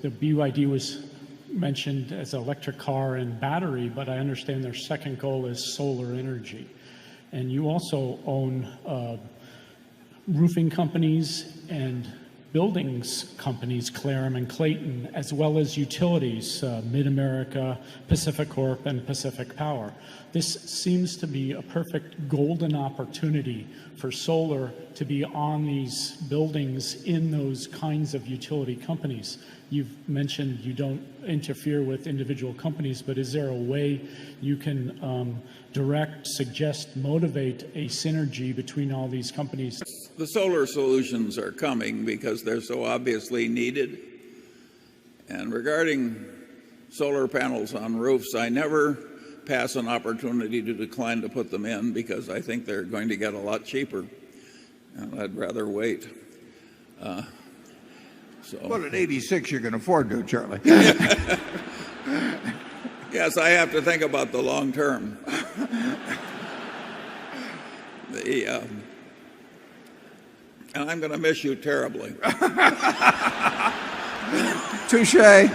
the BYD was mentioned as electric car and battery, but I understand their second goal is solar energy. And you also own roofing companies and buildings companies, Clarum and Clayton, as well as utilities, Mid-America, PacifiCorp, and Pacific Power. This seems to be a perfect golden opportunity for solar to be on these buildings in those kinds of utility companies. You've mentioned you don't interfere with individual companies, but is there a way you can direct, suggest, motivate a synergy between all these companies? The solar solutions are coming because they're so obviously needed. And regarding solar panels on roofs, I never pass an opportunity to decline to put them in because I think they're going to get a lot cheaper, and I'd rather wait. Well, at 86, you can afford to, Charlie. Yes, I have to think about the long term. And I'm going to miss you terribly. Touché.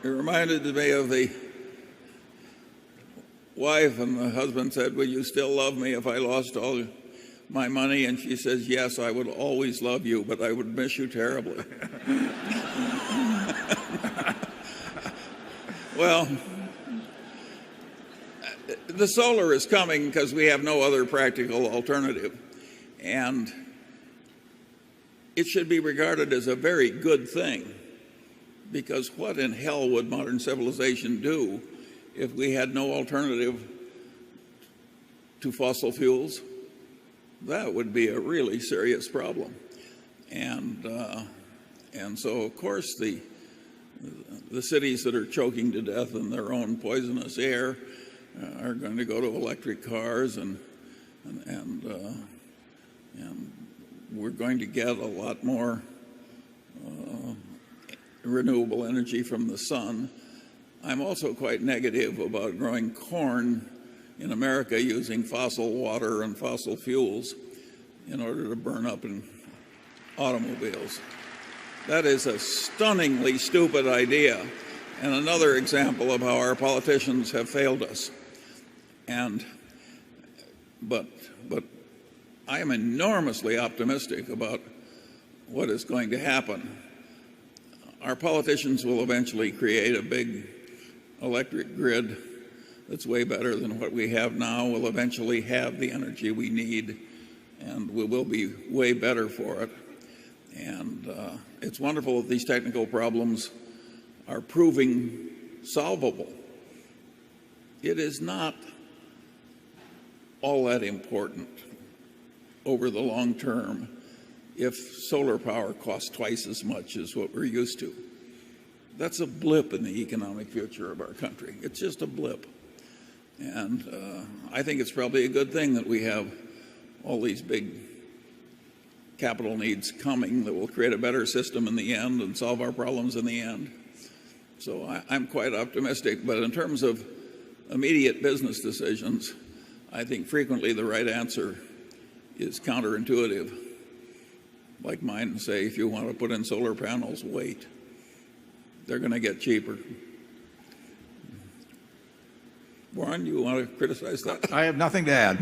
It reminded me of the wife, and the husband said, "Will you still love me if I lost all my money?" And she says, "Yes, I would always love you, but I would miss you terribly." Well, the solar is coming because we have no other practical alternative. And it should be regarded as a very good thing, because what in hell would modern civilization do if we had no alternative to fossil fuels? That would be a really serious problem. And so, of course, the cities that are choking to death in their own poisonous air are going to go to electric cars, and we're going to get a lot more renewable energy from the sun. I'm also quite negative about growing corn in America using fossil water and fossil fuels in order to burn up in automobiles. That is a stunningly stupid idea, and another example of how our politicians have failed us. But I am enormously optimistic about what is going to happen. Our politicians will eventually create a big electric grid that's way better than what we have now. We'll eventually have the energy we need, and we will be way better for it. And it's wonderful that these technical problems are proving solvable. It is not all that important over the long term if solar power costs twice as much as what we're used to. That's a blip in the economic future of our country. It's just a blip. And I think it's probably a good thing that we have all these big capital needs coming that will create a better system in the end and solve our problems in the end. So I'm quite optimistic. But in terms of immediate business decisions, I think frequently the right answer is counterintuitive, like mine, and say, if you want to put in solar panels, wait. They're going to get cheaper. Warren, you want to criticize that? I have nothing to add.